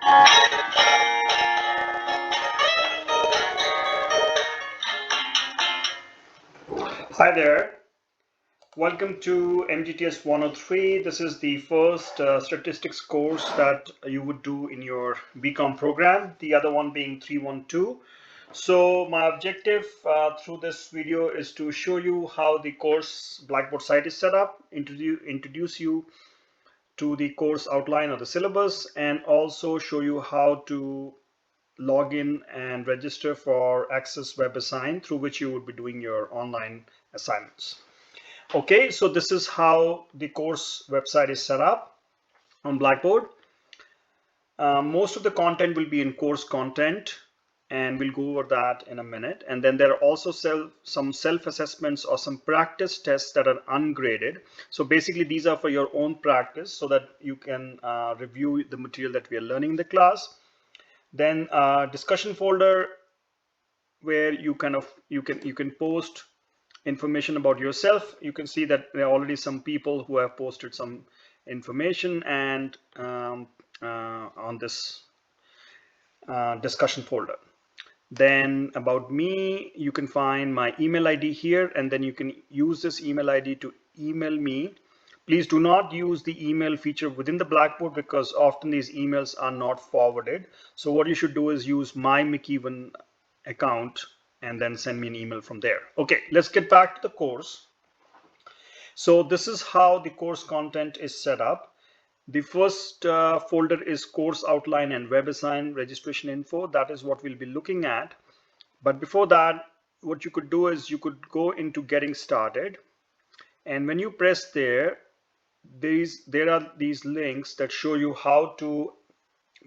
Hi there. Welcome to MGTS 103. This is the first statistics course that you would do in your BCom program, the other one being 312. So my objective through this video is to show you how the course Blackboard site is set up, introduce you to the course outline of the syllabus, and also show you how to log in and register for Access WebAssign, through which you would be doing your online assignments. Okay, so this is how the course website is set up on Blackboard. Most of the content will be in course content, and we'll go over that in a minute. And then there are also some self-assessments or some practice tests that are ungraded. So basically these are for your own practice so that you can review the material that we are learning in the class. Then discussion folder where you can post information about yourself. You can see that there are already some people who have posted some information and on this discussion folder. Then about me, you can find my email ID here, and then you can use this email ID to email me. Please do not use the email feature within the Blackboard because often these emails are not forwarded. So what you should do is use my McKeevan account and then send me an email from there. Okay, let's get back to the course. So this is how the course content is set up. The first folder is course outline and WebAssign registration info. That is what we'll be looking at. But before that, what you could do is you could go into getting started. And when you press there are these links that show you how to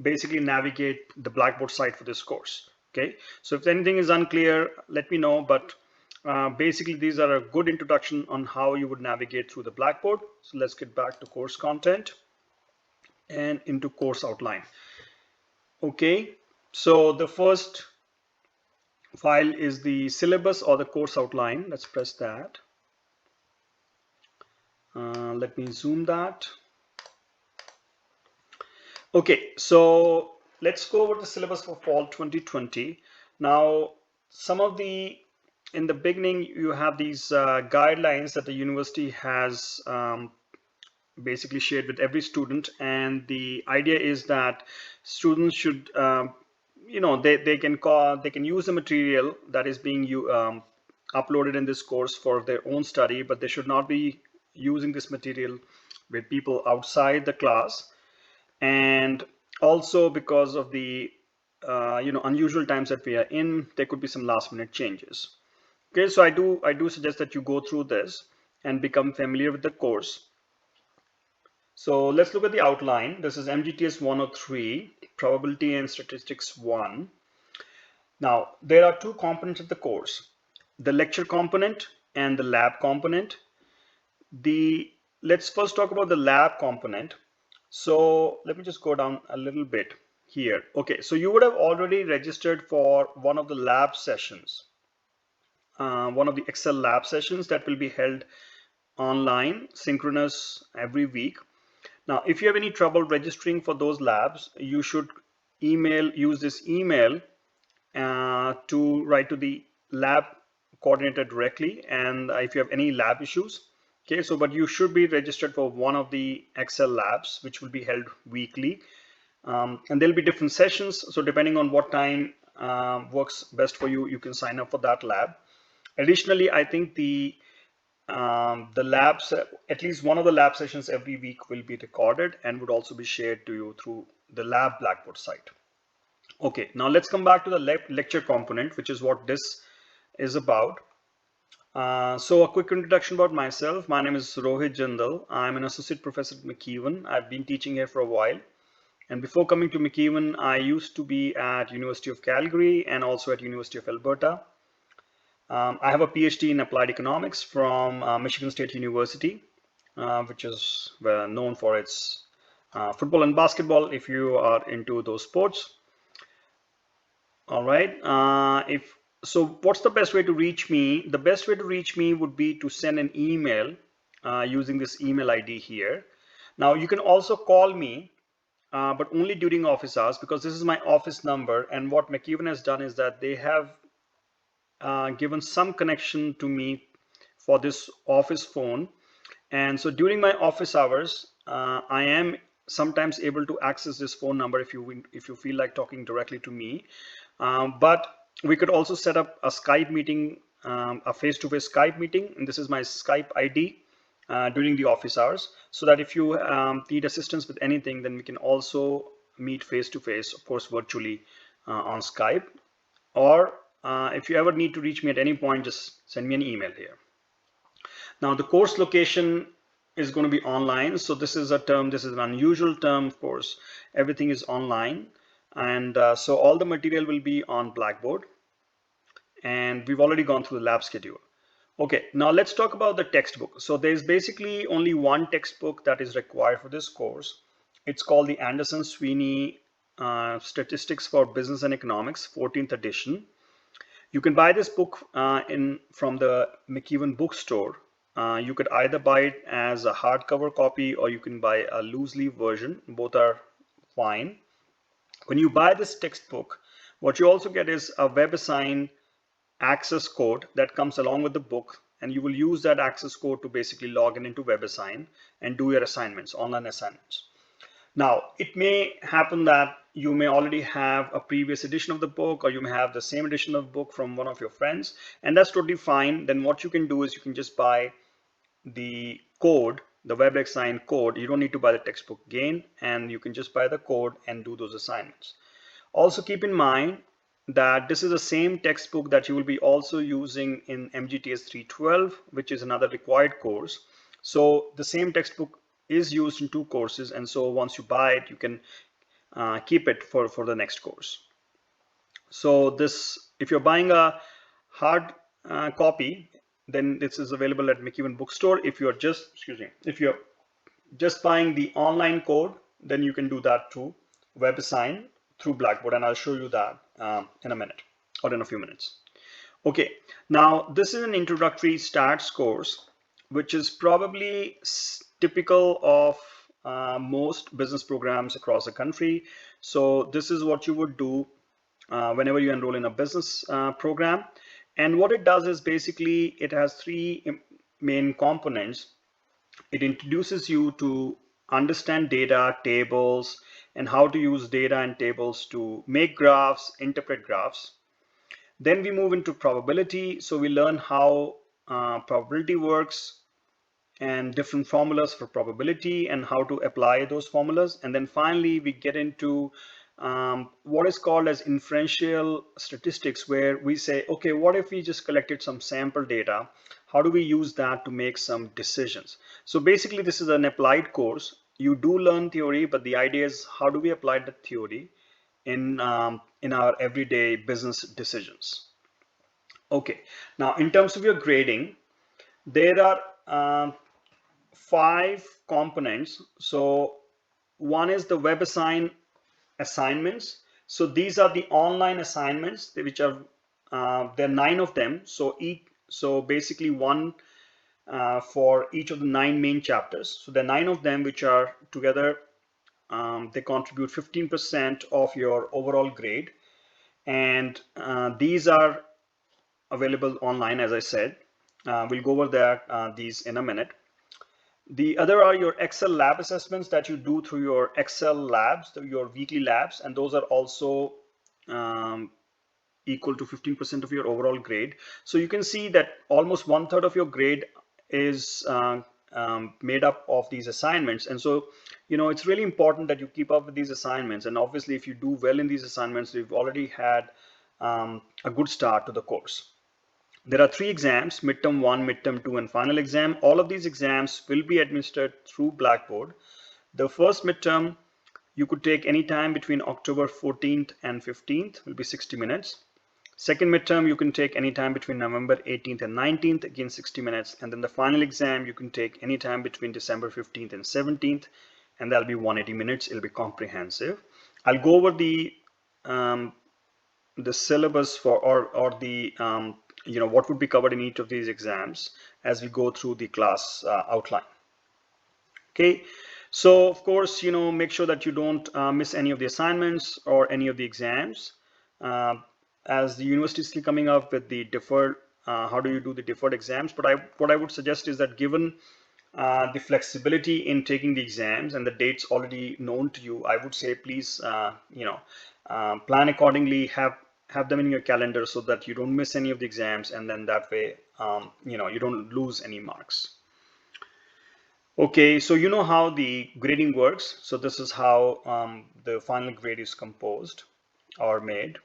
basically navigate the Blackboard site for this course. Okay, so if anything is unclear, let me know, but basically these are a good introduction on how you would navigate through the Blackboard. So let's get back to course content and into course outline. Okay, so the first file is the syllabus or the course outline. Let's press that. Let me zoom that. Okay, so let's go over the syllabus for fall 2020. Now, in the beginning, you have these guidelines that the university has basically shared with every student, and the idea is that students should, they can use the material that is being uploaded in this course for their own study, but they should not be using this material with people outside the class. And also because of the unusual times that we are in, there could be some last minute changes. Okay, so I do suggest that you go through this and become familiar with the course. So let's look at the outline. This is MGTS 103, Probability and Statistics 1. Now, there are two components of the course, the lecture component and the lab component. Let's first talk about the lab component. So let me just go down a little bit here. Okay, so you would have already registered for one of the lab sessions, one of the Excel lab sessions that will be held online, synchronous every week. Now, if you have any trouble registering for those labs, you should use this email to write to the lab coordinator directly, and if you have any lab issues. Okay, so but you should be registered for one of the Excel labs, which will be held weekly, and there'll be different sessions. So depending on what time works best for you, you can sign up for that lab. Additionally, I think the labs, at least one of the lab sessions every week will be recorded and would also be shared to you through the lab Blackboard site. Okay, now let's come back to the lecture component, which is what this is about. So a quick introduction about myself. My name is Rohit Jindal. I'm an associate professor at McKeevan. I've been teaching here for a while. And before coming to McKeevan, I used to be at University of Calgary and also at University of Alberta. I have a PhD in applied economics from Michigan State University, which is known for its football and basketball if you are into those sports. All right. So what's the best way to reach me? The best way to reach me would be to send an email using this email ID here. Now you can also call me but only during office hours, because this is my office number. And what McEwen has done is that they have given some connection to me for this office phone. And so during my office hours, I am sometimes able to access this phone number if you feel like talking directly to me. But we could also set up a Skype meeting, a face-to-face Skype meeting, and this is my Skype ID during the office hours, so that if you need assistance with anything, then we can also meet face-to-face, of course, virtually on Skype. Or if you ever need to reach me at any point, just send me an email here. Now, the course location is going to be online. So this is a term, this is an unusual term, of course. Everything is online. And so all the material will be on Blackboard. And we've already gone through the lab schedule. Okay, now let's talk about the textbook. So there's basically only one textbook that is required for this course. It's called the Anderson Sweeney Statistics for Business and Economics, 14th edition. You can buy this book from the McEwen bookstore. You could either buy it as a hardcover copy or you can buy a loose leaf version. Both are fine. When you buy this textbook, what you also get is a WebAssign access code that comes along with the book, and you will use that access code to basically log in into WebAssign and do your assignments, online assignments. Now, it may happen that you may already have a previous edition of the book, or you may have the same edition of the book from one of your friends, and that's totally fine. Then what you can do is you can just buy the code, the WebAssign code. You don't need to buy the textbook again, and you can just buy the code and do those assignments. Also keep in mind that this is the same textbook that you will be also using in MGTS 312, which is another required course. So the same textbook is used in two courses, and so once you buy it, you can keep it for the next course. So this, if you're buying a hard copy, then this is available at McEwen bookstore. If you're just, if you're just buying the online code, then you can do that through WebAssign through Blackboard, and I'll show you that in a minute or in a few minutes. Okay, now this is an introductory stats course, which is probably typical of most business programs across the country. So this is what you would do whenever you enroll in a business program. And what it does is basically it has three main components. It introduces you to understand data, tables, and how to use data and tables to make graphs, interpret graphs. Then we move into probability. So we learn how probability works and different formulas for probability and how to apply those formulas. And then finally, we get into what is called as inferential statistics, where we say, okay, what if we just collected some sample data? How do we use that to make some decisions? So basically, this is an applied course. You do learn theory, but the idea is how do we apply the theory in our everyday business decisions. Okay, now in terms of your grading, there are 5 components. So one is the WebAssign assignments. So these are the online assignments, which are there are 9 of them. So basically one for each of the 9 main chapters. So there are 9 of them, which are together they contribute 15% of your overall grade, and these are available online, as I said. We'll go over that these in a minute. The other are your Excel lab assessments that you do through your Excel labs, your weekly labs, and those are also equal to 15% of your overall grade. So you can see that almost 1/3 of your grade is made up of these assignments. And so, it's really important that you keep up with these assignments. And obviously, if you do well in these assignments, you've already had a good start to the course. There are 3 exams: midterm 1, midterm 2, and final exam. All of these exams will be administered through Blackboard. The first midterm you could take any time between October 14th and 15th, will be 60 minutes. Second midterm you can take any time between November 18th and 19th, again 60 minutes. And then the final exam you can take any time between December 15th and 17th, and that'll be 180 minutes. It'll be comprehensive. I'll go over the syllabus for or the what would be covered in each of these exams as we go through the class outline. Okay, So of course, make sure that you don't miss any of the assignments or any of the exams. Uh, as the university is still coming up with the deferred, how do you do the deferred exams? But what I would suggest is that given the flexibility in taking the exams and the dates already known to you, I would say please, plan accordingly. Have them in your calendar so that you don't miss any of the exams, and then that way, you don't lose any marks. Okay, so you know how the grading works. So this is how the final grade is composed or made.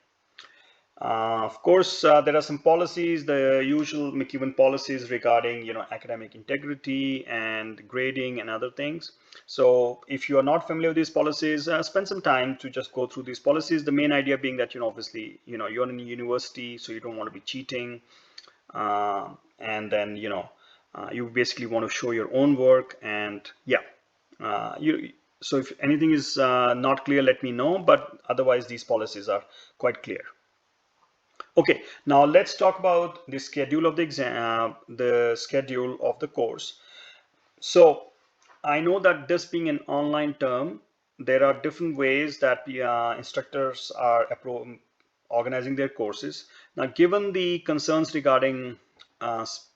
Of course, there are some policies, the usual McEwen policies regarding, academic integrity and grading and other things. So if you are not familiar with these policies, spend some time to just go through these policies. The main idea being that, obviously, you're in a university, so you don't want to be cheating. And then, you basically want to show your own work. And yeah, so if anything is not clear, let me know. But otherwise, these policies are quite clear. Okay, now let's talk about the schedule of the exam, the schedule of the course. So I know that this being an online term, there are different ways that the instructors are organizing their courses. Now, given the concerns regarding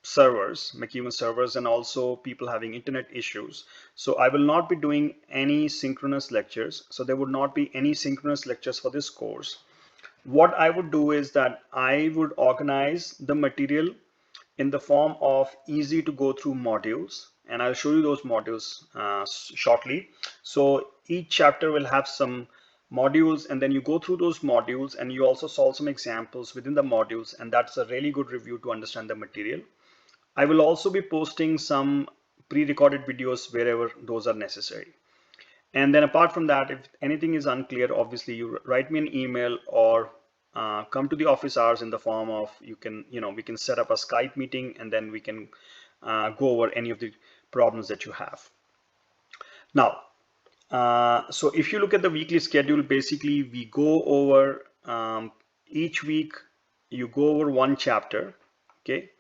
servers, McEwen servers, and also people having internet issues, so I will not be doing any synchronous lectures. So there would not be any synchronous lectures for this course. What I would do is that I would organize the material in the form of easy to go through modules, and I'll show you those modules shortly. So each chapter will have some modules, and then you go through those modules and you also solve some examples within the modules, and that's a really good review to understand the material. I will also be posting some pre-recorded videos wherever those are necessary. And then apart from that, if anything is unclear, obviously you write me an email or come to the office hours in the form of, we can set up a Skype meeting, and then we can go over any of the problems that you have. Now, so if you look at the weekly schedule, basically we go over each week, you go over one chapter, okay?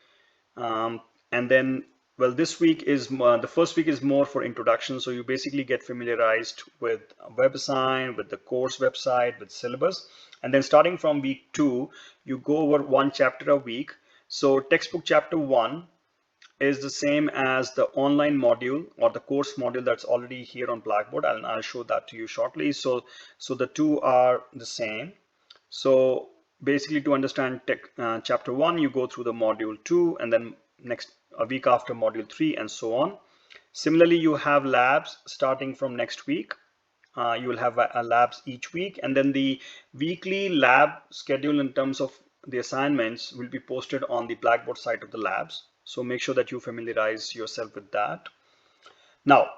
And then, well, this week is the first week is more for introduction. So you basically get familiarized with WebAssign, with the course website, with syllabus. And then starting from week 2, you go over one chapter a week. So textbook chapter 1 is the same as the online module or the course module that's already here on Blackboard, and I'll show that to you shortly. So the two are the same. So basically, to understand chapter 1, you go through the module 2, and then next a week after module 3, and so on. Similarly, you have labs starting from next week. You will have labs each week, and then the weekly lab schedule in terms of the assignments will be posted on the Blackboard site of the labs. So make sure that you familiarize yourself with that. Now,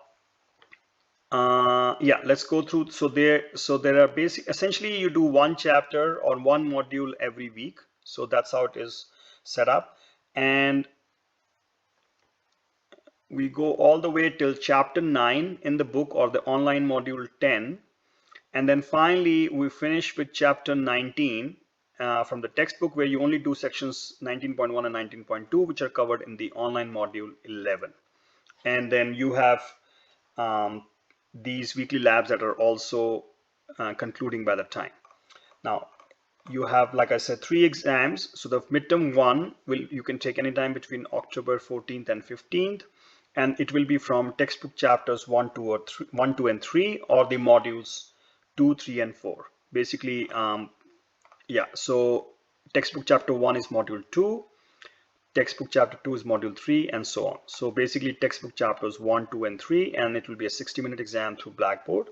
yeah, let's go through. So there are essentially you do one chapter or one module every week. So that's how it is set up. And we go all the way till chapter 9 in the book or the online module 10. And then finally, we finish with chapter 19 from the textbook, where you only do sections 19.1 and 19.2, which are covered in the online module 11. And then you have these weekly labs that are also concluding by the time. Now, you have, like I said, 3 exams. So the midterm 1 you can take anytime between October 14th and 15th. And it will be from textbook chapters 1, 2, and 3, or the modules 2, 3, and 4. Basically, yeah, so textbook chapter 1 is module 2, textbook chapter 2 is module 3, and so on. So basically textbook chapters 1, 2, and 3, and it will be a 60-minute exam through Blackboard.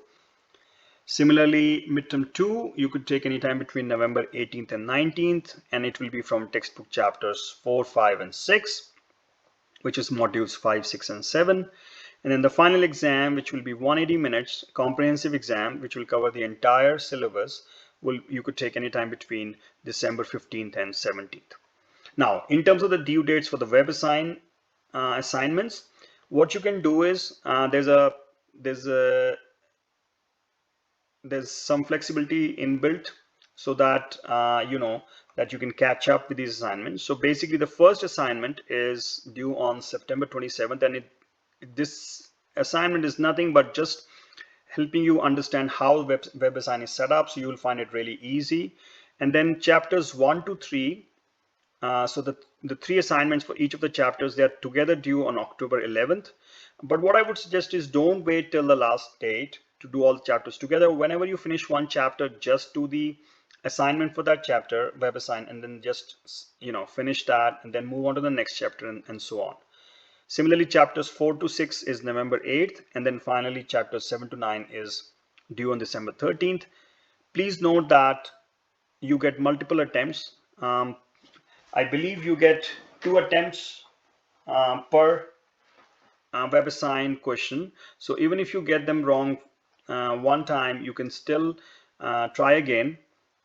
Similarly, midterm 2, you could take any time between November 18th and 19th, and it will be from textbook chapters 4, 5, and 6, which is modules 5, 6, and 7. And then the final exam, which will be 180 minutes, comprehensive exam, which will cover the entire syllabus, you could take any time between December 15th and 17th. Now, in terms of the due dates for the WebAssign assignments, what you can do is there's some flexibility inbuilt, so that that you can catch up with these assignments. So basically, the first assignment is due on September 27th, and this assignment is nothing but just helping you understand how WebAssign is set up, so you will find it really easy. And then chapters 1 to 3, so the 3 assignments for each of the chapters, they are together due on October 11th. But what I would suggest is don't wait till the last date to do all the chapters together. Whenever you finish one chapter, just do the assignment for that chapter, WebAssign, and then just finish that and then move on to the next chapter, and so on. Similarly, chapters 4 to 6 is November 8th, and then finally chapters 7 to 9 is due on December 13th. Please note that you get multiple attempts. I believe you get 2 attempts per WebAssign question. So even if you get them wrong one time, you can still try again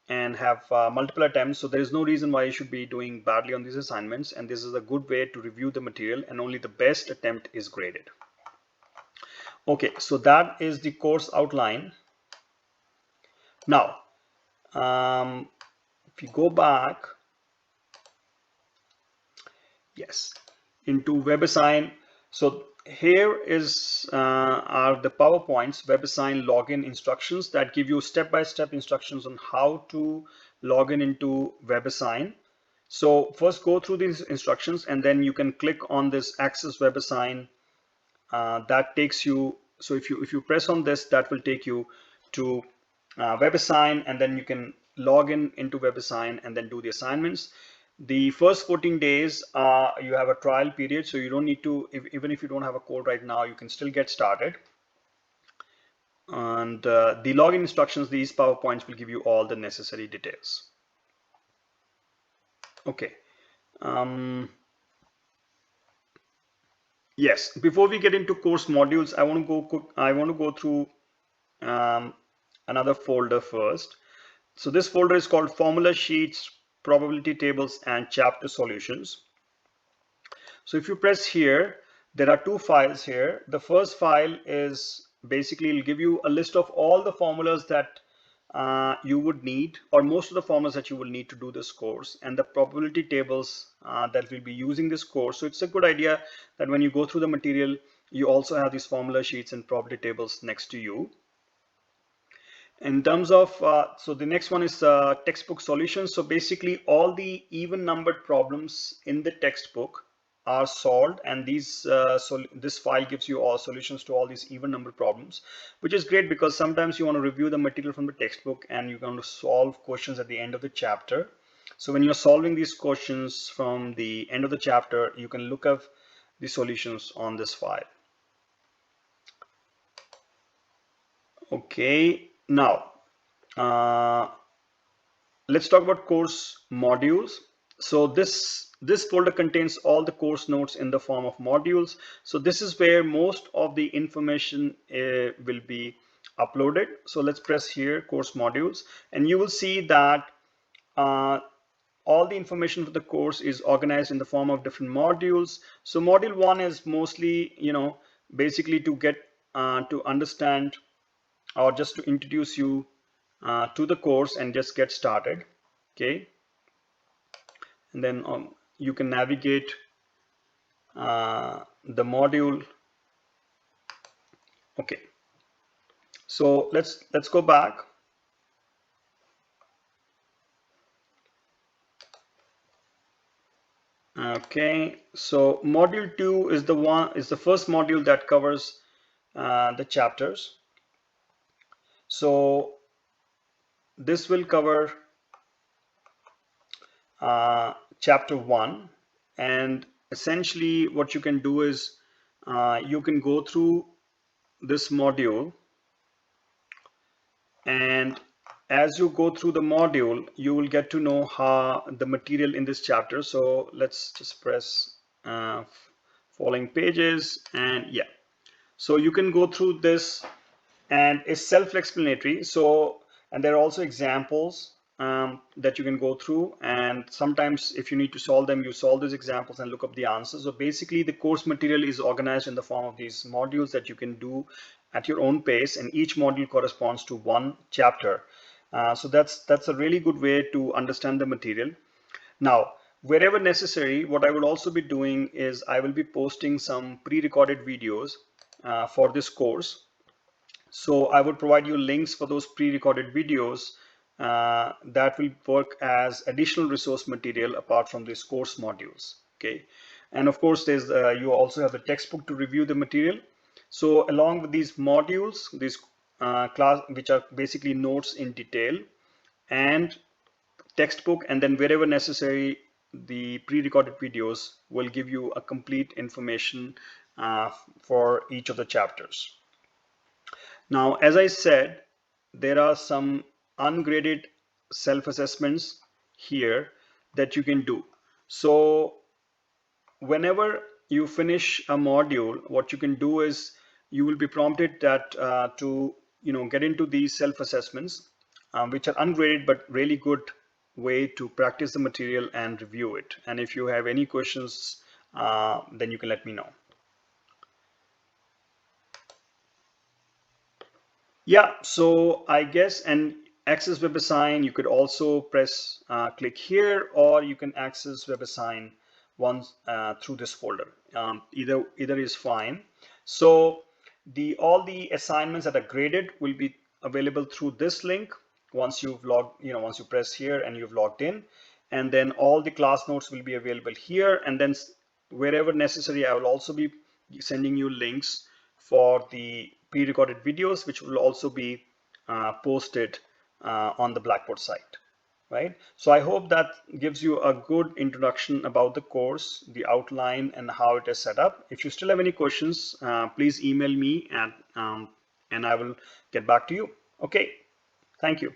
and have multiple attempts. So there is no reason why you should be doing badly on these assignments, and this is a good way to review the material, and only the best attempt is graded. Okay, so that is the course outline. Now if you go back, yes, into WebAssign, so here are the PowerPoints, WebAssign login instructions that give you step-by-step instructions on how to log in into WebAssign. So first go through these instructions, and then you can click on this Access WebAssign. That takes you, so if you press on this, that will take you to WebAssign, and then you can log in into WebAssign and then do the assignments. The first 14 days, you have a trial period, so you don't need to, even if you don't have a code right now, you can still get started. And the login instructions, these PowerPoints will give you all the necessary details. Okay. Yes, before we get into course modules, I want to go through another folder first. So this folder is called Formula Sheets, Probability Tables, and Chapter Solutions. So if you press here, there are 2 files here. The first file is basically, it'll give you a list of all the formulas that you would need, or most of the formulas that you will need to do this course, and the probability tables that will be using this course. So it's a good idea that when you go through the material, you also have these formula sheets and probability tables next to you. In terms of, so the next one is textbook solutions. So basically all the even numbered problems in the textbook are solved, and these this file gives you all solutions to all these even numbered problems, which is great because sometimes you want to review the material from the textbook and you're going to solve questions at the end of the chapter. So when you're solving these questions from the end of the chapter, you can look up the solutions on this file. Okay, now let's talk about course modules. So this folder contains all the course notes in the form of modules. So this is where most of the information will be uploaded. So let's press here, course modules, and you will see that all the information for the course is organized in the form of different modules. So module 1 is mostly, basically to get to understand, or just to introduce you to the course and just get started. Okay, and then you can navigate the module. Okay, so let's go back. Okay, so module 2 is the first module that covers the chapters. So this will cover chapter 1, and essentially what you can do is you can go through this module, and as you go through the module, you will get to know how the material in this chapter. So let's just press following pages, and yeah, so you can go through this, and it's self-explanatory. So, and there are also examples that you can go through, and sometimes if you need to solve them, you solve these examples and look up the answers. So basically the course material is organized in the form of these modules that you can do at your own pace, and each module corresponds to one chapter. So that's a really good way to understand the material. Now, wherever necessary, what I will also be doing is I will be posting some pre-recorded videos for this course. So I would provide you links for those pre-recorded videos that will work as additional resource material apart from these course modules. Okay, and of course there's you also have the textbook to review the material. So along with these modules, these class, which are basically notes in detail, and textbook, and then wherever necessary, the pre-recorded videos will give you a complete information for each of the chapters. Now, as I said, there are some ungraded self-assessments here that you can do. So whenever you finish a module, what you can do is you will be prompted that to get into these self-assessments, which are ungraded but really good way to practice the material and review it. And if you have any questions, then you can let me know. Yeah, so I guess, and access WebAssign, you could also press click here, or you can access WebAssign once through this folder. Either is fine. So all the assignments that are graded will be available through this link once you've logged, once you press here and you've logged in, and then all the class notes will be available here, and then wherever necessary, I will also be sending you links for the pre-recorded videos, which will also be posted on the Blackboard site, right? So I hope that gives you a good introduction about the course, the outline, and how it is set up. If you still have any questions, please email me and I will get back to you. Okay, thank you.